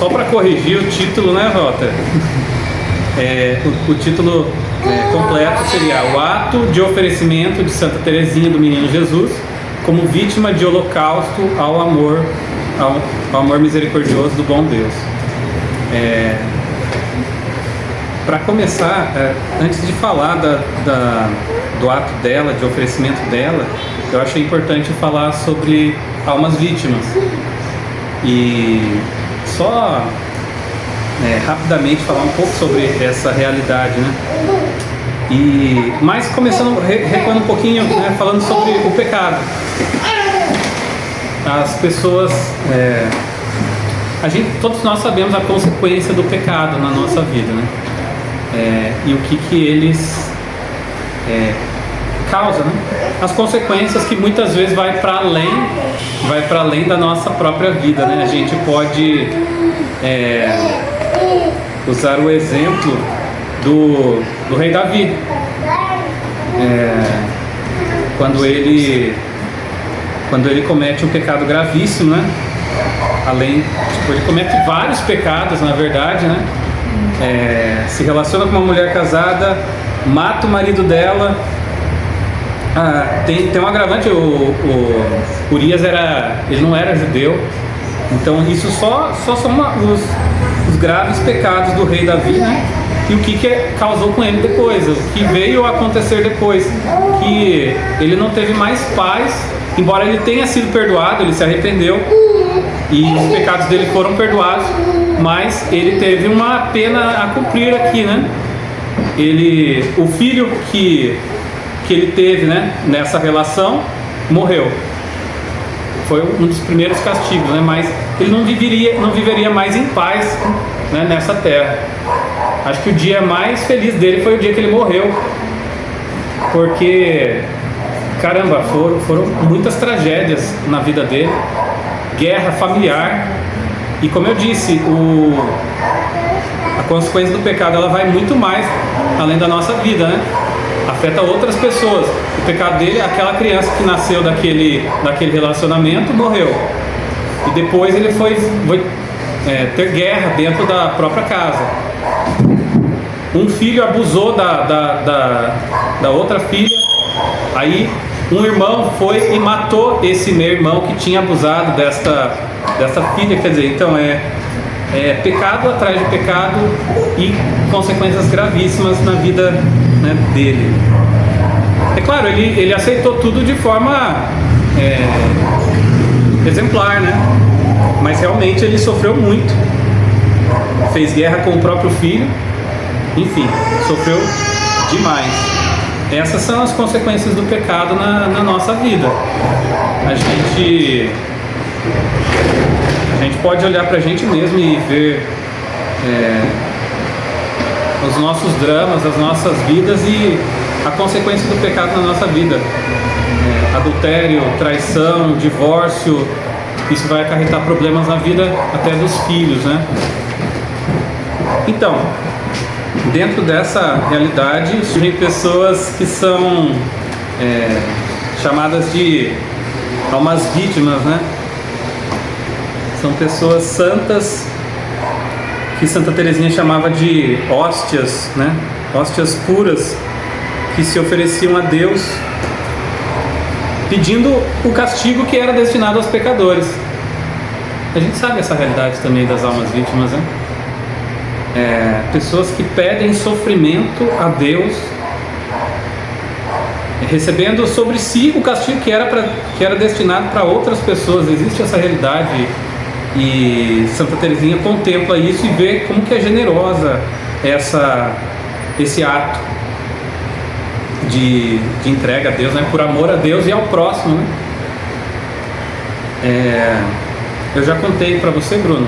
só para corrigir o título, né, Walter? O título completo seria O Ato de Oferecimento de Santa Teresinha do Menino Jesus como vítima de holocausto ao amor misericordioso do bom Deus. Para começar, antes de falar do ato dela, de oferecimento dela, eu achei importante falar sobre almas vítimas. E só rapidamente falar um pouco sobre essa realidade, né? Mas começando, recuando um pouquinho, né, falando sobre o pecado. As pessoas, todos nós sabemos a consequência do pecado na nossa vida, né? E o que eles causam, né? As consequências que muitas vezes vai para além da nossa própria vida, né? A gente pode usar o exemplo do rei Davi, quando ele comete um pecado gravíssimo, né? Ele comete vários pecados, na verdade, né? Se relaciona com uma mulher casada, mata o marido dela. Tem um agravante, o Urias ele não era judeu, então isso só são os graves pecados do rei Davi, né? E o que causou com ele depois, o que veio a acontecer depois, que ele não teve mais paz, embora ele tenha sido perdoado, ele se arrependeu e os pecados dele foram perdoados, mas ele teve uma pena a cumprir aqui, né? O filho que ele teve, né, nessa relação morreu. Foi um dos primeiros castigos, né? Mas ele não viveria mais em paz, né, nessa terra. Acho que o dia mais feliz dele foi o dia que ele morreu, porque, caramba, foram muitas tragédias na vida dele, guerra familiar, e como eu disse, a consequência do pecado ela vai muito mais além da nossa vida, né? Afeta outras pessoas. O pecado dele, aquela criança que nasceu daquele relacionamento morreu, e depois ele foi ter guerra dentro da própria casa. Um filho abusou da outra filha, aí um irmão foi e matou esse meu irmão que tinha abusado desta filha. Quer dizer, então pecado atrás de pecado e consequências gravíssimas na vida, né, dele. É claro, ele aceitou tudo de forma exemplar, né? Mas realmente ele sofreu muito, fez guerra com o próprio filho, enfim, sofreu demais. Essas são as consequências do pecado na nossa vida. A gente pode olhar pra gente mesmo e ver os nossos dramas, as nossas vidas e a consequência do pecado na nossa vida. Adultério, traição, divórcio, isso vai acarretar problemas na vida até dos filhos, né? Então, dentro dessa realidade, surgem pessoas que são chamadas de almas vítimas, né? São pessoas santas que Santa Teresinha chamava de hóstias, né? Hóstias puras que se ofereciam a Deus pedindo o castigo que era destinado aos pecadores. A gente sabe essa realidade também das almas vítimas, né? Pessoas que pedem sofrimento a Deus, recebendo sobre si o castigo que era destinado para outras pessoas. Existe essa realidade e Santa Teresinha contempla isso e vê como que é generosa esse ato de entrega a Deus, né? Por amor a Deus e ao próximo, né? Eu já contei para você, Bruno,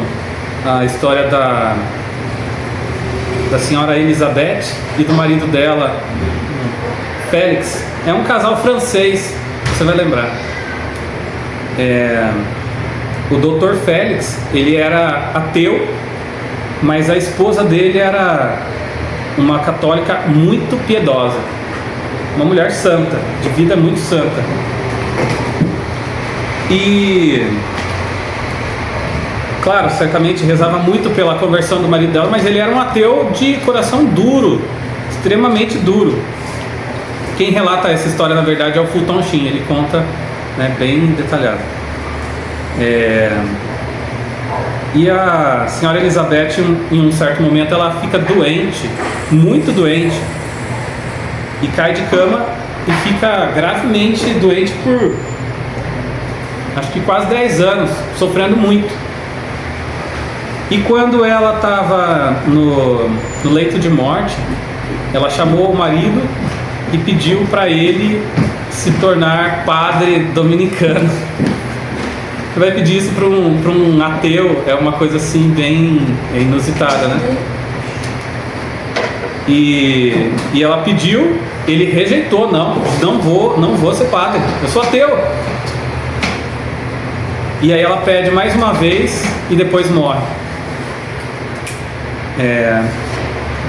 a história da senhora Elizabeth e do marido dela, Félix. É um casal francês, você vai lembrar. O Dr. Félix, ele era ateu, mas a esposa dele era uma católica muito piedosa, uma mulher santa, de vida muito santa. E claro, certamente rezava muito pela conversão do marido dela, mas ele era um ateu de coração duro, extremamente duro. Quem relata essa história, na verdade, é o Fulton Sheen. Ele conta, né, bem detalhado. E a senhora Elizabeth, em um certo momento, ela fica doente, muito doente, e cai de cama e fica gravemente doente por, acho que quase 10 anos, sofrendo muito. E quando ela estava no leito de morte, ela chamou o marido e pediu para ele se tornar padre dominicano. Você vai pedir isso para um ateu, é uma coisa assim bem inusitada, né? E ela pediu, ele rejeitou, não vou ser padre, eu sou ateu. E aí ela pede mais uma vez e depois morre.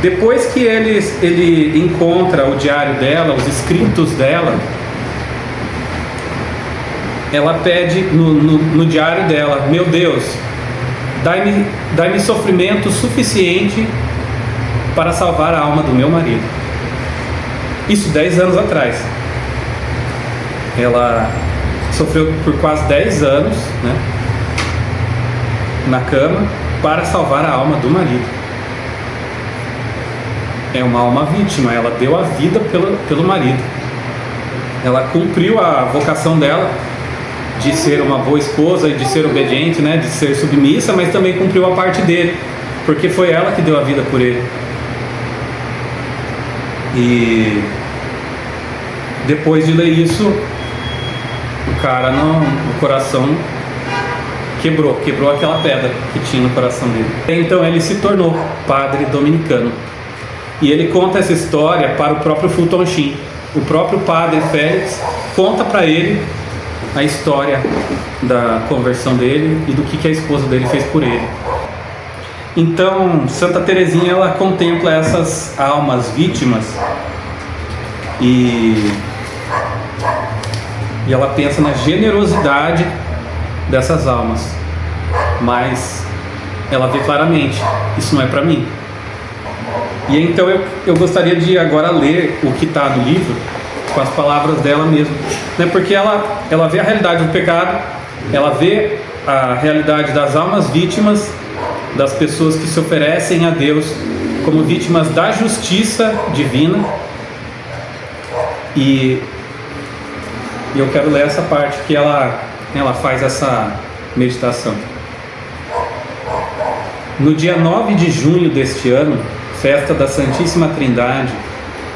Depois que ele encontra o diário dela, os escritos dela, ela pede no diário dela: meu Deus, dai-me sofrimento suficiente para salvar a alma do meu marido. Isso 10 anos atrás. Ela sofreu por quase 10 anos, né, na cama para salvar a alma do marido. É uma alma vítima, ela deu a vida pelo marido. Ela cumpriu a vocação dela de ser uma boa esposa e de ser obediente, né, de ser submissa, mas também cumpriu a parte dele, porque foi ela que deu a vida por ele. E depois de ler isso, o cara o coração quebrou aquela pedra que tinha no coração dele. Então ele se tornou padre dominicano. E ele conta essa história para o próprio Fulton Sheen. O próprio padre Félix conta para ele a história da conversão dele e do que a esposa dele fez por ele. Então, Santa Teresinha, ela contempla essas almas vítimas e ela pensa na generosidade dessas almas, mas ela vê claramente: isso não é para mim. E então eu gostaria de agora ler o que está no livro com as palavras dela mesmo, né? Porque ela vê a realidade do pecado, ela vê a realidade das almas vítimas, das pessoas que se oferecem a Deus como vítimas da justiça divina. E eu quero ler essa parte que ela faz essa meditação. No dia 9 de junho deste ano, festa da Santíssima Trindade,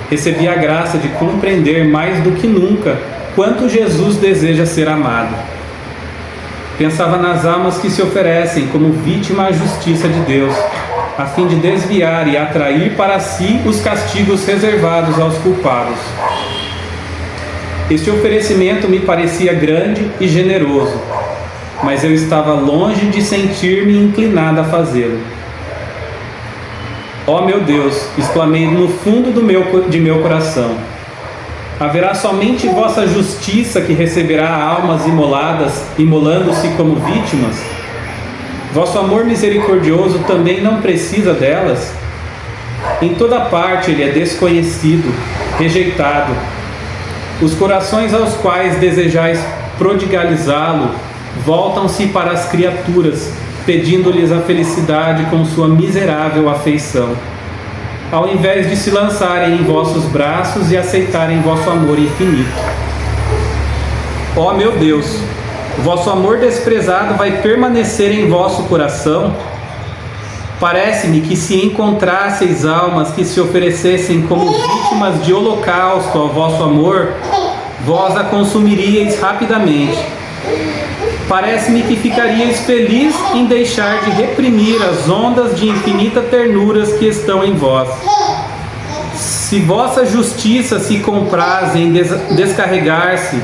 recebi a graça de compreender mais do que nunca quanto Jesus deseja ser amado. Pensava nas almas que se oferecem como vítima à justiça de Deus, a fim de desviar e atrair para si os castigos reservados aos culpados. Este oferecimento me parecia grande e generoso, mas eu estava longe de sentir-me inclinado a fazê-lo. Ó meu Deus, exclamei no fundo de meu coração, haverá somente vossa justiça que receberá almas imoladas, imolando-se como vítimas? Vosso amor misericordioso também não precisa delas? Em toda parte ele é desconhecido, rejeitado. Os corações aos quais desejais prodigalizá-lo voltam-se para as criaturas, pedindo-lhes a felicidade com sua miserável afeição, ao invés de se lançarem em vossos braços e aceitarem vosso amor infinito. Ó meu Deus, vosso amor desprezado vai permanecer em vosso coração? Parece-me que se encontrasseis almas que se oferecessem como vítimas de holocausto ao vosso amor, vós a consumiríeis rapidamente. Parece-me que ficaríeis feliz em deixar de reprimir as ondas de infinita ternuras que estão em vós. Se vossa justiça se compraz em descarregar-se,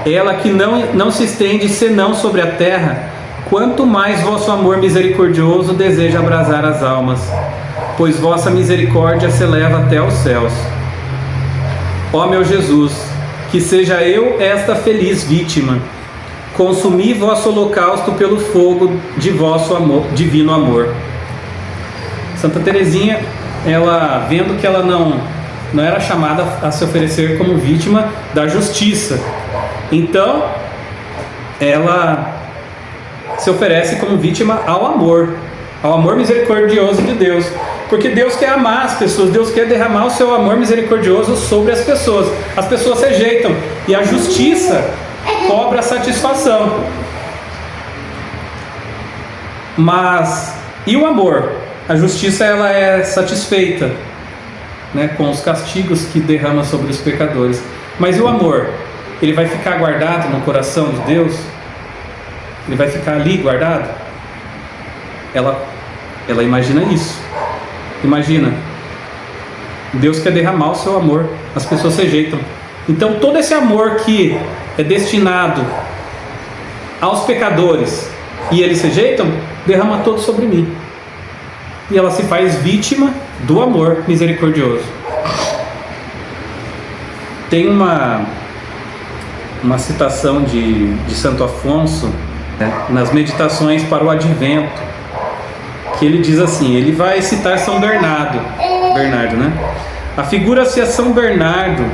ela que não se estende senão sobre a terra, quanto mais vosso amor misericordioso deseja abrasar as almas, pois vossa misericórdia se eleva até aos céus. Ó meu Jesus, que seja eu esta feliz vítima, consumi vosso holocausto pelo fogo de vosso amor, divino amor. Santa Teresinha, ela vendo que ela não era chamada a se oferecer como vítima da justiça, então ela se oferece como vítima ao amor misericordioso de Deus, porque Deus quer amar as pessoas, Deus quer derramar o seu amor misericordioso sobre as pessoas se rejeitam, e a justiça cobra a satisfação. Mas, e o amor? A justiça, ela é satisfeita, né, com os castigos que derrama sobre os pecadores. Mas e o amor? Ele vai ficar guardado no coração de Deus? Ele vai ficar ali guardado? Ela imagina isso. Imagina, Deus quer derramar o seu amor, as pessoas se rejeitam. Então todo esse amor que é destinado aos pecadores e eles se rejeitam, derrama todo sobre mim. E ela se faz vítima do amor misericordioso. Tem uma citação de Santo Afonso, né, nas meditações para o Advento, que ele diz assim, ele vai citar São Bernardo, né? Afigura-se a São Bernardo,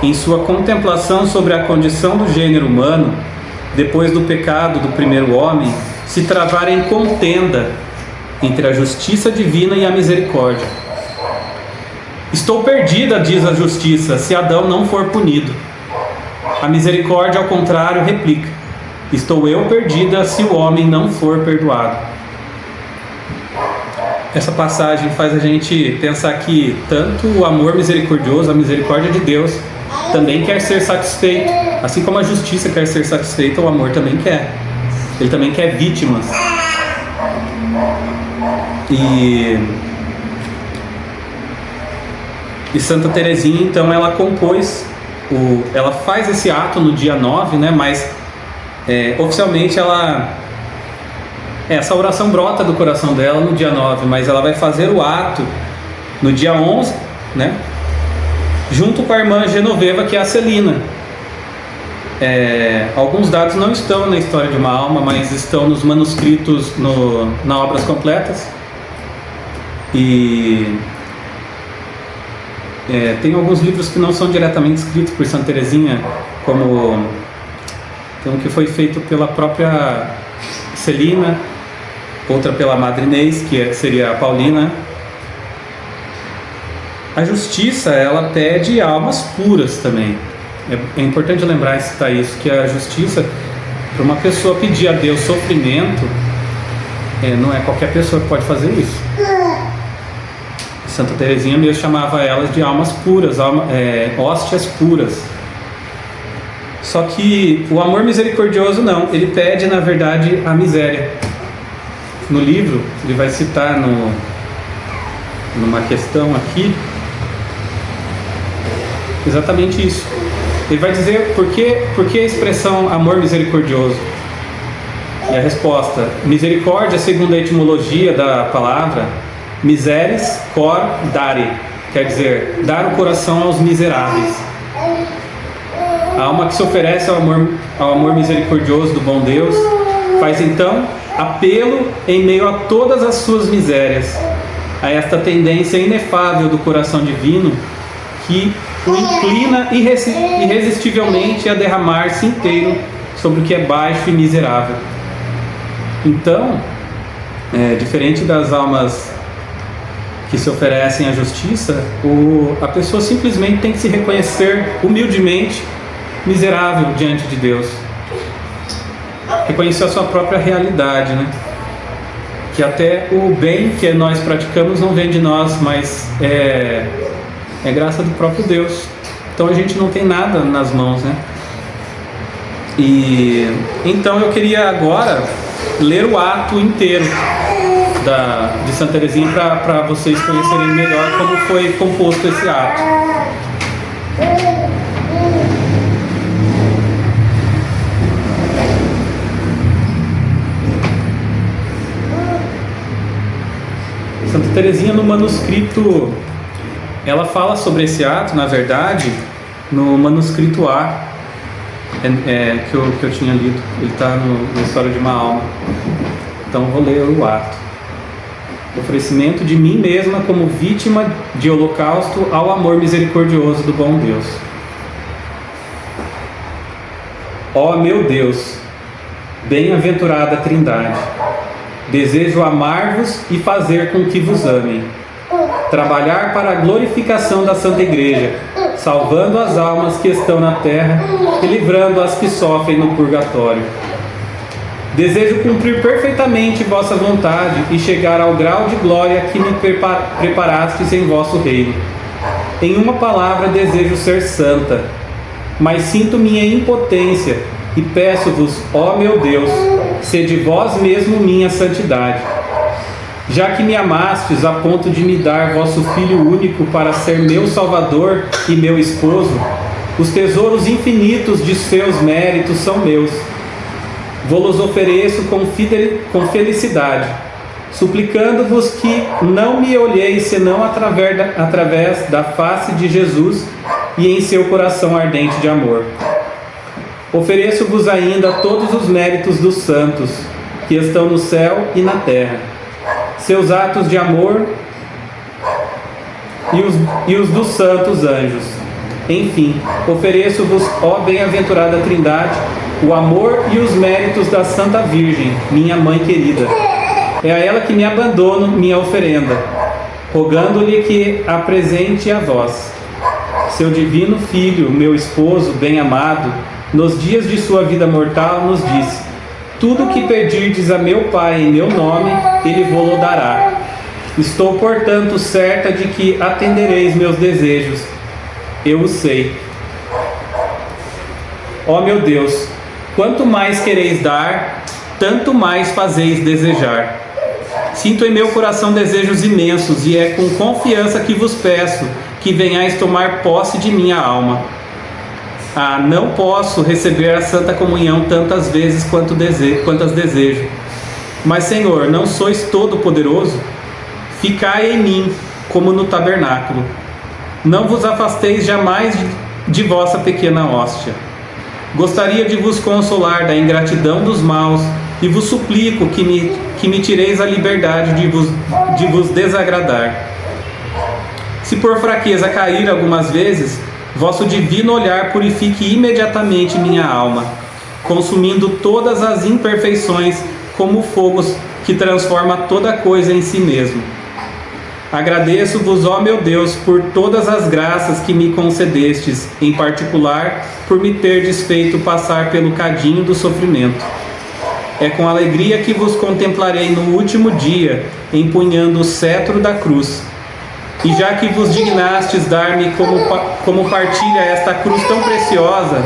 em sua contemplação sobre a condição do gênero humano, depois do pecado do primeiro homem, se travar em contenda entre a justiça divina e a misericórdia. Estou perdida, diz a justiça, se Adão não for punido. A misericórdia, ao contrário, replica: estou eu perdida se o homem não for perdoado. Essa passagem faz a gente pensar que tanto o amor misericordioso, a misericórdia de Deus, também quer ser satisfeito. Assim como a justiça quer ser satisfeita, o amor também quer. Ele também quer vítimas. E Santa Teresinha, então, ela compôs, ela faz esse ato no dia 9, né? Mas oficialmente essa oração brota do coração dela no dia 9, mas ela vai fazer o ato no dia 11, né? Junto com a irmã Genoveva, que é a Celina. Alguns dados não estão na História de uma Alma, mas estão nos manuscritos na Obras Completas. E tem alguns livros que não são diretamente escritos por Santa Teresinha, como tem um que foi feito pela própria Celina, outra pela Madre Inês, que seria a Paulina. A justiça, ela pede almas puras também. É importante lembrar e citar isso, que a justiça, para uma pessoa pedir a Deus sofrimento, não é qualquer pessoa que pode fazer isso. Santa Teresinha mesmo chamava elas de almas puras, hóstias puras. Só que o amor misericordioso não, ele pede na verdade a miséria. No livro, ele vai citar numa questão aqui, exatamente isso. Ele vai dizer por que a expressão amor misericordioso. E a resposta: misericórdia, segundo a etimologia da palavra, miseris cor dare, quer dizer, dar o coração aos miseráveis. A alma que se oferece ao amor misericordioso do bom Deus faz então apelo em meio a todas as suas misérias, a esta tendência inefável do coração divino que o inclina irresistivelmente a derramar-se inteiro sobre o que é baixo e miserável. Então, diferente das almas que se oferecem à justiça, a pessoa simplesmente tem que se reconhecer humildemente miserável diante de Deus, reconhecer a sua própria realidade, né? Que até o bem que nós praticamos não vem de nós, mas é graça do próprio Deus. Então a gente não tem nada nas mãos, né? E então eu queria agora ler o ato inteiro de Santa Teresinha para vocês conhecerem melhor como foi composto esse ato. Santa Teresinha, no manuscrito, ela fala sobre esse ato, na verdade, no manuscrito A, que eu tinha lido. Ele está na História de uma Alma. Então vou ler o ato. Oferecimento de mim mesma como vítima de holocausto ao amor misericordioso do bom Deus. Ó meu Deus, bem-aventurada Trindade, desejo amar-vos e fazer com que vos amem, trabalhar para a glorificação da Santa Igreja, salvando as almas que estão na terra e livrando as que sofrem no purgatório. Desejo cumprir perfeitamente vossa vontade e chegar ao grau de glória que me preparastes em vosso reino. Em uma palavra, desejo ser santa, mas sinto minha impotência e peço-vos, ó meu Deus, sede vós mesmo minha santidade. Já que me amastes a ponto de me dar vosso Filho único para ser meu Salvador e meu esposo, os tesouros infinitos de seus méritos são meus. Vou-los ofereço com felicidade, suplicando-vos que não me olheis senão através da face de Jesus e em seu coração ardente de amor. Ofereço-vos ainda todos os méritos dos santos, que estão no céu e na terra, seus atos de amor e os dos santos anjos. Enfim, ofereço-vos, ó bem-aventurada Trindade, o amor e os méritos da Santa Virgem, minha Mãe querida. É a ela que me abandono minha oferenda, rogando-lhe que a apresente a vós. Seu divino Filho, meu esposo bem-amado, nos dias de sua vida mortal, nos disse: tudo que pedirdes a meu Pai em meu nome, Ele vos-lo dará. Estou, portanto, certa de que atendereis meus desejos. Eu o sei. Ó meu Deus, quanto mais quereis dar, tanto mais fazeis desejar. Sinto em meu coração desejos imensos, e é com confiança que vos peço que venhais tomar posse de minha alma. Ah, não posso receber a Santa Comunhão tantas vezes quantas desejo. Mas, Senhor, não sois todo-poderoso? Ficai em mim, como no tabernáculo. Não vos afasteis jamais de vossa pequena hóstia. Gostaria de vos consolar da ingratidão dos maus, e vos suplico que me tireis a liberdade de vos desagradar. Se por fraqueza cair algumas vezes, vosso divino olhar purifique imediatamente minha alma, consumindo todas as imperfeições como fogo que transforma toda coisa em si mesmo. Agradeço-vos, ó meu Deus, por todas as graças que me concedestes, em particular por me terdes feito passar pelo cadinho do sofrimento. É com alegria que vos contemplarei no último dia, empunhando o cetro da cruz. E já que vos dignastes dar-me como partilha esta cruz tão preciosa,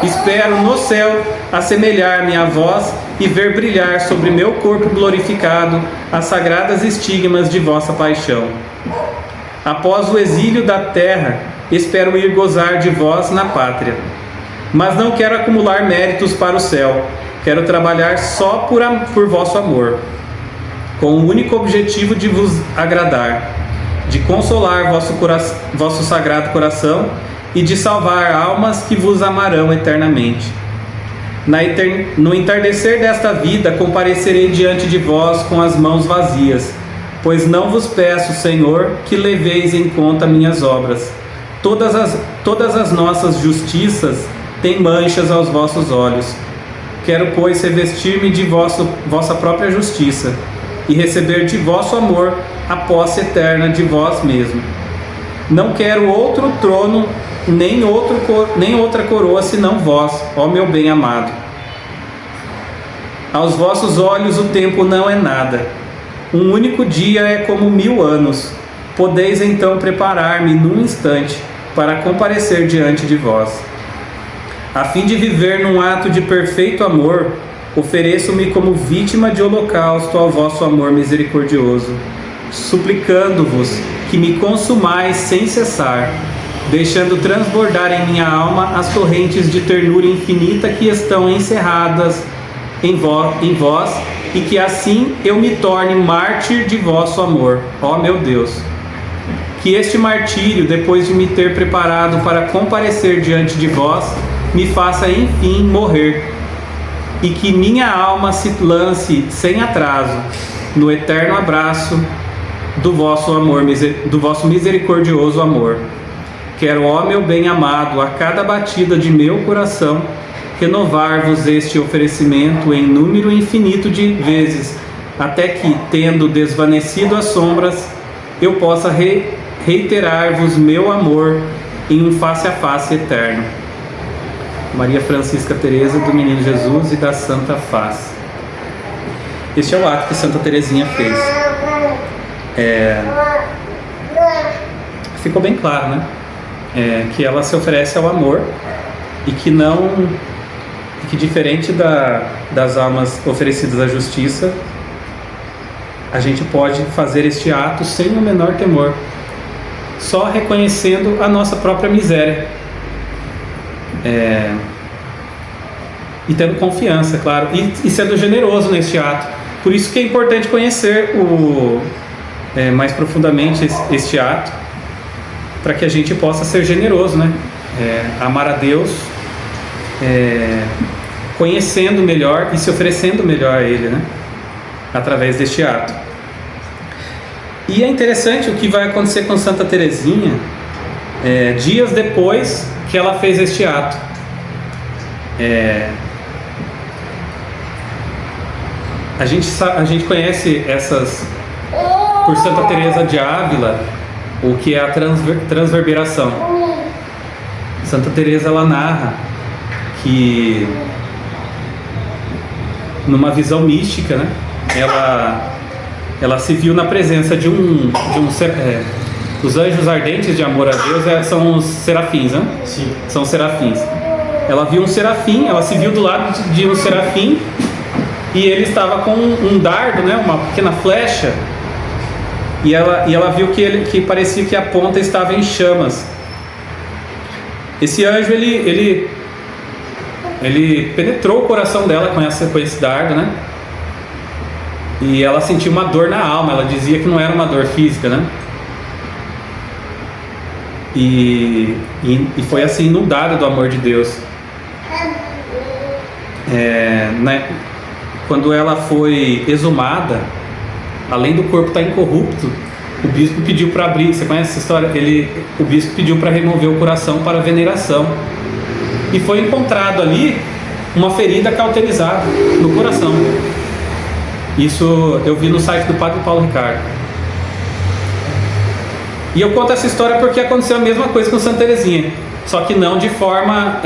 espero no céu assemelhar-me a vós e ver brilhar sobre meu corpo glorificado as sagradas estigmas de vossa paixão. Após o exílio da terra, espero ir gozar de vós na pátria. Mas não quero acumular méritos para o céu, quero trabalhar só por vosso amor, com o único objetivo de vos agradar, de consolar vosso sagrado coração e de salvar almas que vos amarão eternamente. No entardecer desta vida comparecerei diante de vós com as mãos vazias, pois não vos peço, Senhor, que leveis em conta minhas obras. Todas as nossas justiças têm manchas aos vossos olhos. Quero, pois, revestir-me de vossa própria justiça e receber de vosso amor a posse eterna de vós mesmo. Não quero outro trono, nem outra coroa senão vós, ó meu bem-amado. Aos vossos olhos o tempo não é nada. Um único dia é como 1000 anos. Podeis então preparar-me num instante para comparecer diante de vós. A fim de viver num ato de perfeito amor, ofereço-me como vítima de holocausto ao vosso amor misericordioso, suplicando-vos que me consumais sem cessar, deixando transbordar em minha alma as torrentes de ternura infinita que estão encerradas em vós, e que assim eu me torne mártir de vosso amor, ó meu Deus. Que este martírio, depois de me ter preparado para comparecer diante de vós, me faça enfim morrer, e que minha alma se lance sem atraso no eterno abraço do vosso amor, do vosso misericordioso amor. Quero, ó meu bem-amado, a cada batida de meu coração, renovar-vos este oferecimento em número infinito de vezes, até que, tendo desvanecido as sombras, eu possa reiterar-vos meu amor em um face a face eterno. Maria Francisca Teresa do Menino Jesus e da Santa Face. Este é o ato que Santa Teresinha fez. Ficou bem claro, né? Que ela se oferece ao amor e que não, que diferente das almas oferecidas à justiça, a gente pode fazer este ato sem o menor temor, só reconhecendo a nossa própria miséria. E tendo confiança, claro, e sendo generoso neste ato. Por isso que é importante conhecer mais profundamente este ato, para que a gente possa ser generoso, né? Amar a Deus, conhecendo melhor e se oferecendo melhor a Ele, né? Através deste ato. E é interessante o que vai acontecer com Santa Teresinha dias depois que ela fez este ato. A gente conhece essas por Santa Teresa de Ávila, o que é a transverberação. Santa Teresa, ela narra que numa visão mística, né, ela se viu na presença de os anjos ardentes de amor a Deus são os serafins, né? Sim. São os serafins. Ela viu um serafim, ela se viu do lado de um serafim, e ele estava com um dardo, né, uma pequena flecha, e ela viu que parecia que a ponta estava em chamas. Esse anjo, ele penetrou o coração dela com esse dardo, né? E ela sentiu uma dor na alma. Ela dizia que não era uma dor física, né? E foi assim inundada do amor de Deus. Quando ela foi exumada, além do corpo estar incorrupto, o bispo pediu para abrir. Você conhece essa história? O bispo pediu para remover o coração para veneração, e foi encontrado ali uma ferida cauterizada no coração. Isso eu vi no site do Padre Paulo Ricardo. E eu conto essa história porque aconteceu a mesma coisa com Santa Teresinha, só que não de forma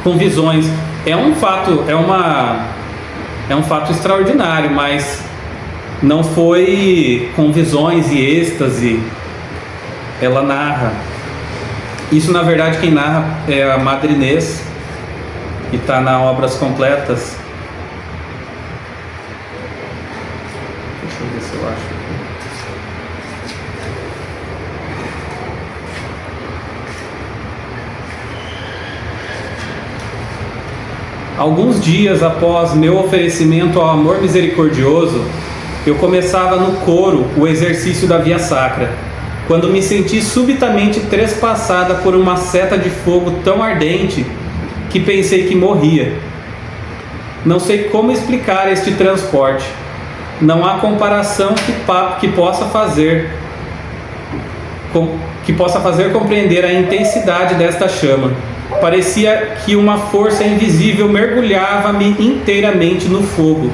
com visões. É um fato extraordinário, mas não foi com visões e êxtase. Ela narra. Isso, na verdade, quem narra é a Madre Inês, que está na Obras Completas. Deixa eu ver se eu acho. Alguns dias após meu oferecimento ao amor misericordioso, eu começava no coro o exercício da via sacra, quando me senti subitamente trespassada por uma seta de fogo tão ardente que pensei que morria. Não sei como explicar este transporte. Não há comparação que possa fazer compreender a intensidade desta chama. Parecia que uma força invisível mergulhava-me inteiramente no fogo.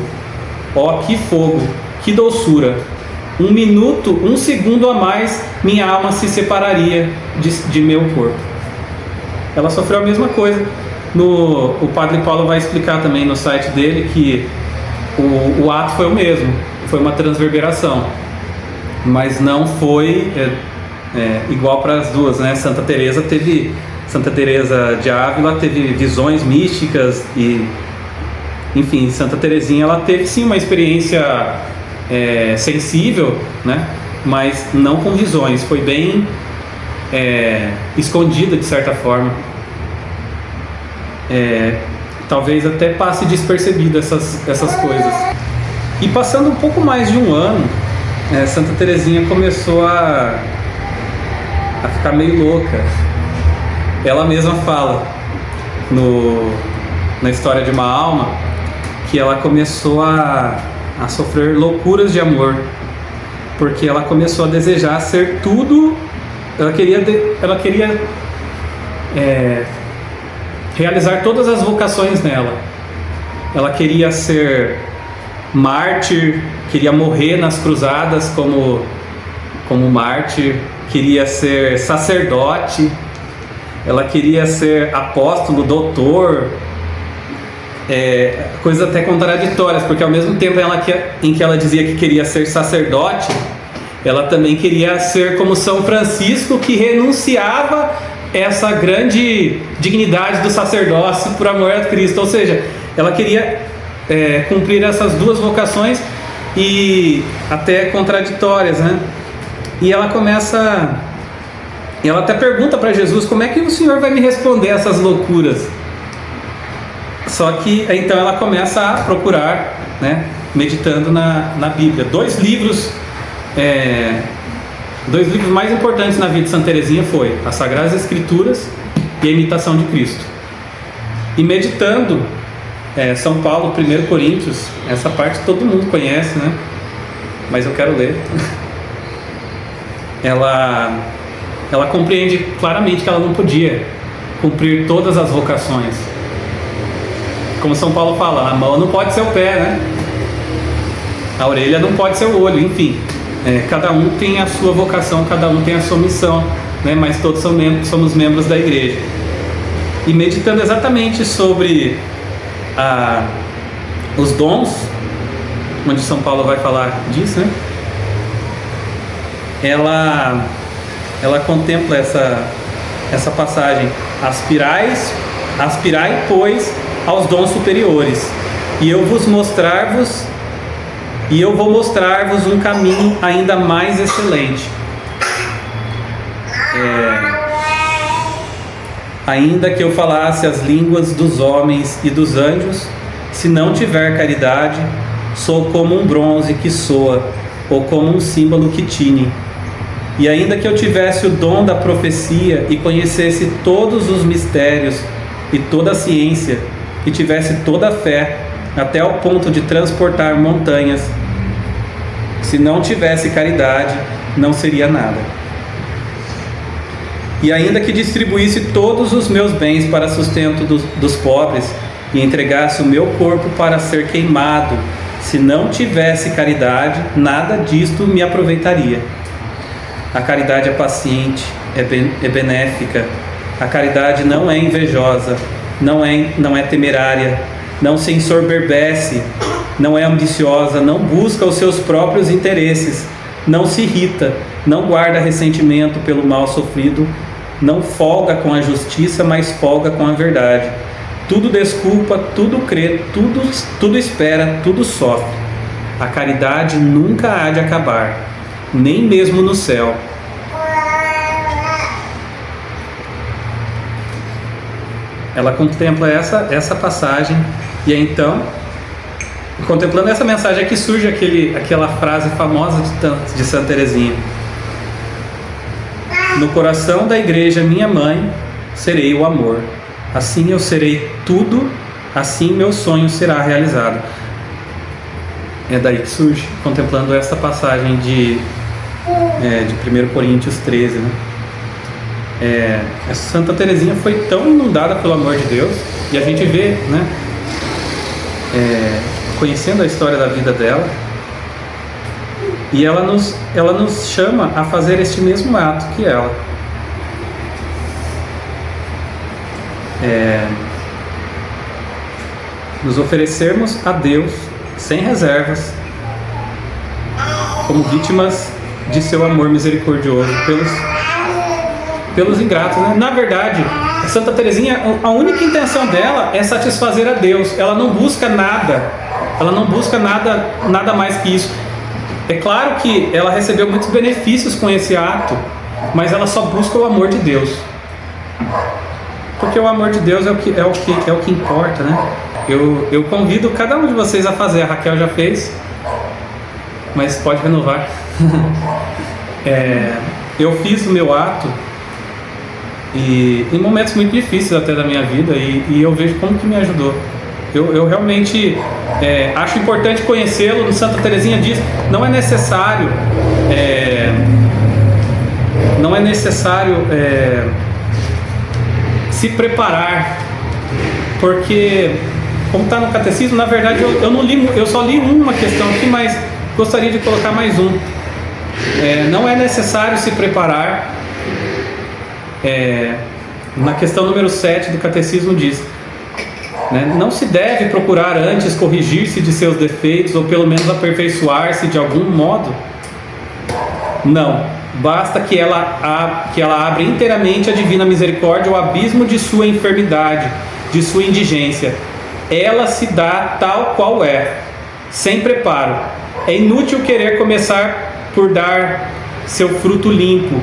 Oh, que fogo! Que doçura! Um segundo a mais, minha alma se separaria de meu corpo. Ela sofreu a mesma coisa. O Padre Paulo vai explicar também no site dele que o ato foi o mesmo, foi uma transverberação, mas não foi igual para as duas, né? Santa Teresa de Ávila teve visões místicas e, enfim, Santa Teresinha, ela teve sim uma experiência sensível, né? Mas não com visões, foi bem escondida de certa forma. Talvez até passe despercebido essas coisas. E passando um pouco mais de um ano, Santa Teresinha começou a ficar meio louca. Ela mesma fala: na história de uma alma, que ela começou a sofrer loucuras de amor, porque ela começou a desejar ser tudo. Ela queria realizar todas as vocações nela. Ela queria ser mártir, queria morrer nas cruzadas como mártir, queria ser sacerdote, ela queria ser apóstolo, doutor, coisas até contraditórias, porque ao mesmo tempo em que ela dizia que queria ser sacerdote, ela também queria ser como São Francisco, que renunciava essa grande dignidade do sacerdócio por amor a Cristo. Ou seja, ela queria cumprir essas duas vocações, e até contraditórias, né? E ela até pergunta para Jesus: como é que o Senhor vai me responder essas loucuras? Só que então ela começa a procurar, né, meditando na Bíblia. Dois livros mais importantes na vida de Santa Teresinha foi as Sagradas Escrituras e a Imitação de Cristo. E meditando São Paulo, 1 Coríntios, essa parte todo mundo conhece, né? Mas eu quero ler. Ela compreende claramente que ela não podia cumprir todas as vocações. Como São Paulo fala, a mão não pode ser o pé, né? A orelha não pode ser o olho, enfim. Cada um tem a sua vocação, cada um tem a sua missão, né? Mas todos somos membros da igreja. E meditando exatamente sobre os dons, onde São Paulo vai falar disso, né? Ela contempla essa passagem: aspirai, pois, aos dons superiores, e eu vou mostrar-vos um caminho ainda mais excelente. Ainda que eu falasse as línguas dos homens e dos anjos, se não tiver caridade, sou como um bronze que soa, ou como um símbolo que tine. E ainda que eu tivesse o dom da profecia e conhecesse todos os mistérios e toda a ciência, e tivesse toda a fé, até ao ponto de transportar montanhas, se não tivesse caridade, não seria nada. E ainda que distribuísse todos os meus bens para sustento dos pobres, e entregasse o meu corpo para ser queimado, se não tivesse caridade, nada disto me aproveitaria. A caridade é paciente, é benéfica. A caridade não é invejosa, não é temerária, não se ensoberbece, não é ambiciosa, não busca os seus próprios interesses, não se irrita, não guarda ressentimento pelo mal sofrido, não folga com a justiça, mas folga com a verdade. Tudo desculpa, tudo crê, tudo espera, tudo sofre. A caridade nunca há de acabar, nem mesmo no céu. Ela contempla essa passagem, e aí, então, contemplando essa mensagem, é que surge aquela frase famosa de Santa Teresinha: no coração da igreja, minha mãe, serei o amor. Assim eu serei tudo, assim meu sonho será realizado. É daí que surge, contemplando essa passagem de 1 Coríntios 13, né? Essa Santa Teresinha foi tão inundada pelo amor de Deus, e a gente vê, né, conhecendo a história da vida dela, e ela nos chama a fazer este mesmo ato que ela. Nos oferecermos a Deus sem reservas, como vítimas de seu amor misericordioso pelos ingratos, né? Na verdade, Santa Teresinha, a única intenção dela é satisfazer a Deus. Ela não busca nada mais que isso. É claro que ela recebeu muitos benefícios com esse ato, mas ela só busca o amor de Deus, porque o amor de Deus é o que importa, né? Eu convido cada um de vocês a fazer. A Raquel já fez, mas pode renovar. Eu fiz o meu ato E em momentos muito difíceis até da minha vida, e eu vejo como que me ajudou. Eu realmente acho importante conhecê-lo. Santa Teresinha diz, não é necessário se preparar, porque como está no catecismo, na verdade eu só li uma questão aqui, mas gostaria de colocar mais um. Não é necessário se preparar. Na questão número 7 do catecismo diz, né, não se deve procurar antes corrigir-se de seus defeitos ou pelo menos aperfeiçoar-se de algum modo. Não, basta que ela abra inteiramente a divina misericórdia o abismo de sua enfermidade, de sua indigência. Ela se dá tal qual é, sem preparo. É inútil querer começar por dar seu fruto limpo,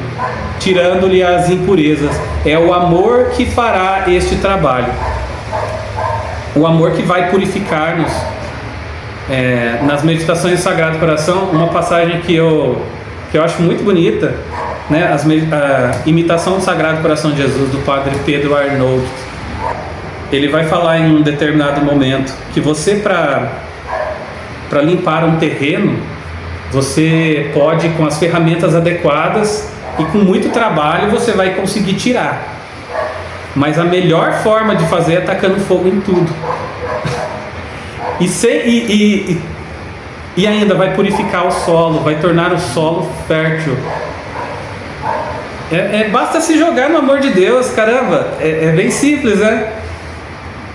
tirando-lhe as impurezas. É o amor que fará este trabalho. O amor que vai purificar-nos. Nas meditações do Sagrado Coração, uma passagem que eu acho muito bonita, né? A imitação do Sagrado Coração de Jesus, do Padre Pedro Arnaud. Ele vai falar em um determinado momento que você, para limpar um terreno, você pode, com as ferramentas adequadas e com muito trabalho, você vai conseguir tirar. Mas a melhor forma de fazer é tacando fogo em tudo. E ainda vai purificar o solo, vai tornar o solo fértil. Basta se jogar no amor de Deus, caramba, é bem simples, né?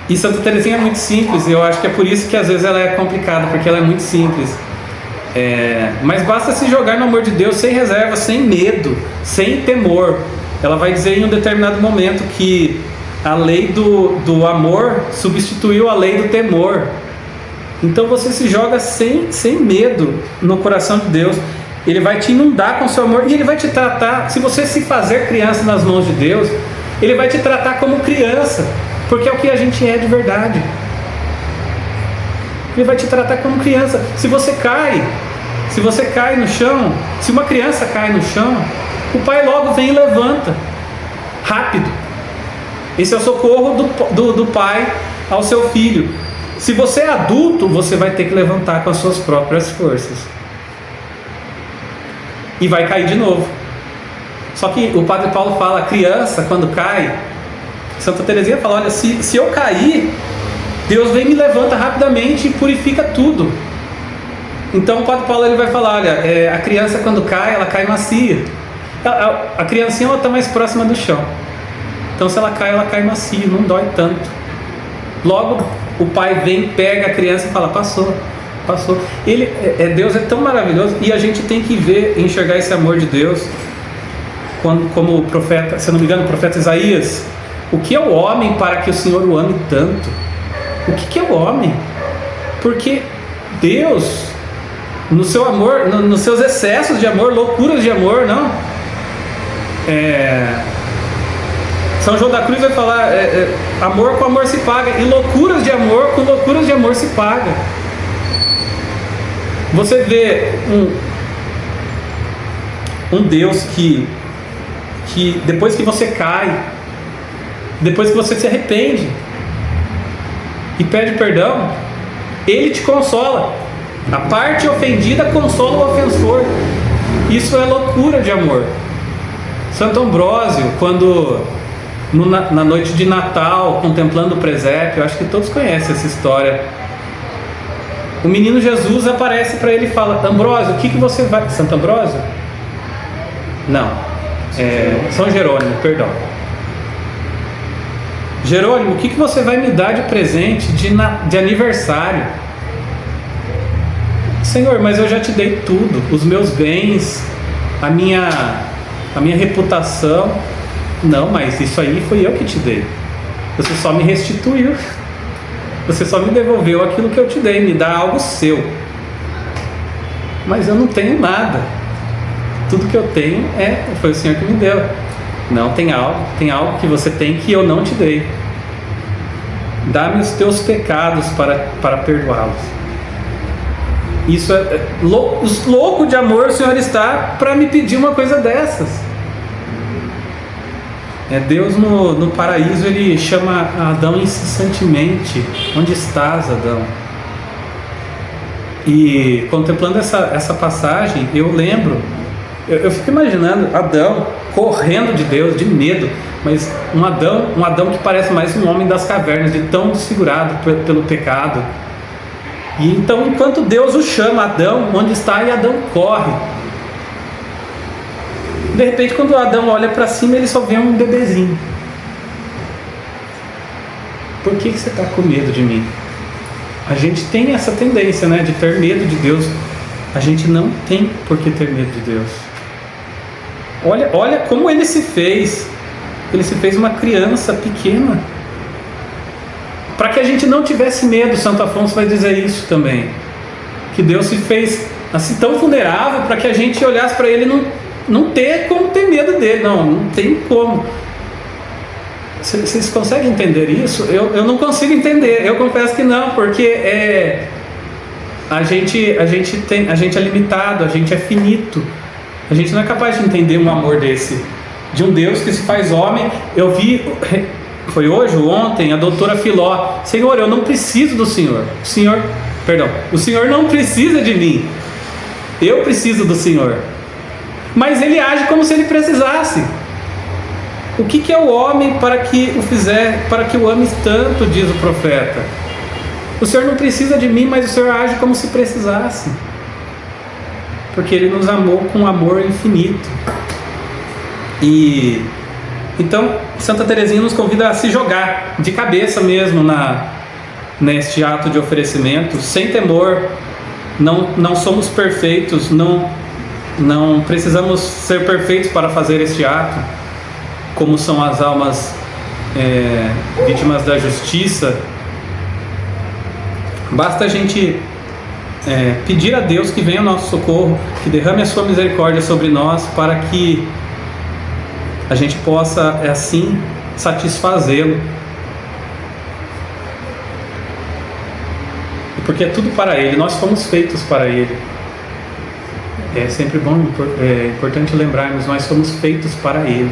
E Santa Teresinha é muito simples, e eu acho que é por isso que às vezes ela é complicada, porque ela é muito simples. Mas basta se jogar no amor de Deus sem reserva, sem medo, sem temor. Ela vai dizer em um determinado momento que a lei do amor substituiu a lei do temor. Então você se joga sem medo no coração de Deus. Ele vai te inundar com seu amor e Ele vai te tratar. Se você se fazer criança nas mãos de Deus, Ele vai te tratar como criança, porque é o que a gente é de verdade. Ele vai te tratar como criança. Se você cai no chão, se uma criança cai no chão, o pai logo vem e levanta, rápido. Esse é o socorro do pai ao seu filho. Se você é adulto, você vai ter que levantar com as suas próprias forças. E vai cair de novo. Só que o Padre Paulo fala, a criança quando cai, Santa Teresinha fala, olha, se eu cair, Deus vem e me levanta rapidamente e purifica tudo. Então o Padre Paulo ele vai falar, olha, a criança quando cai, ela cai macia. A criancinha ela está mais próxima do chão. Então se ela cai macia, não dói tanto. Logo o pai vem, pega a criança e fala, passou. Deus é tão maravilhoso, e a gente tem que ver, enxergar esse amor de Deus, como o profeta, se eu não me engano, o profeta Isaías. O que é o homem para que o Senhor o ame tanto? O que é o homem? Porque Deus, no seu amor, nos seus excessos de amor, loucuras de amor, não? São João da Cruz vai falar, amor com amor se paga, e loucuras de amor com loucuras de amor se paga. Você vê um Deus que depois que você cai, depois que você se arrepende e pede perdão, Ele te consola. A parte ofendida consola o ofensor. Isso é loucura de amor. Santo Ambrósio, quando na noite de Natal, contemplando o presépio, acho que todos conhecem essa história, o menino Jesus aparece para ele e fala, Ambrósio, o que você vai... Santo Ambrósio? Não, São Jerônimo, perdão. Jerônimo, o que você vai me dar de presente de aniversário? Senhor, mas eu já te dei tudo, os meus bens, a minha reputação. Não, mas isso aí foi eu que te dei. Você só me restituiu. Você só me devolveu aquilo que eu te dei, me dá algo seu. Mas eu não tenho nada. Tudo que eu tenho foi o Senhor que me deu. Não, tem algo que você tem que eu não te dei. Dá-me os teus pecados para perdoá-los. Isso louco de amor o Senhor está para me pedir uma coisa dessas. Deus no paraíso, ele chama Adão incessantemente: onde estás, Adão? E contemplando essa passagem, eu lembro, eu fico imaginando Adão correndo de Deus, de medo, mas um Adão que parece mais um homem das cavernas, de tão desfigurado pelo pecado. E então, enquanto Deus o chama: Adão, onde está? E Adão corre. De repente, quando Adão olha para cima, ele só vê um bebezinho. Por que você está com medo de mim? A gente tem essa tendência, né, de ter medo de Deus. A gente não tem por que ter medo de Deus. Olha como ele se fez. Ele se fez uma criança pequena, para que a gente não tivesse medo. Santo Afonso vai dizer isso também, que Deus se fez assim tão vulnerável para que a gente olhasse para ele e não ter como ter medo dele. Não tem como. Vocês conseguem entender isso? Eu não consigo entender, eu confesso que não, porque a gente é limitado, a gente é finito, a gente não é capaz de entender um amor desse, de um Deus que se faz homem. Eu vi, foi hoje ou ontem, a doutora Filó: Senhor, eu não preciso do Senhor. O Senhor não precisa de mim, eu preciso do Senhor. Mas ele age como se ele precisasse. O que é o homem para que o ames tanto, diz o profeta? O Senhor não precisa de mim, mas o Senhor age como se precisasse, porque ele nos amou com um amor infinito. E então Santa Teresinha nos convida a se jogar de cabeça mesmo neste ato de oferecimento, sem temor. Não somos perfeitos, não precisamos ser perfeitos para fazer este ato, como são as almas vítimas da justiça. Basta a gente pedir a Deus que venha ao nosso socorro, que derrame a sua misericórdia sobre nós, para que a gente possa assim satisfazê-lo. Porque é tudo para Ele, nós fomos feitos para Ele. É sempre bom, importante lembrarmos: nós somos feitos para Ele.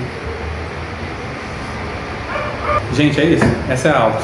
Gente, é isso. Essa é a aula.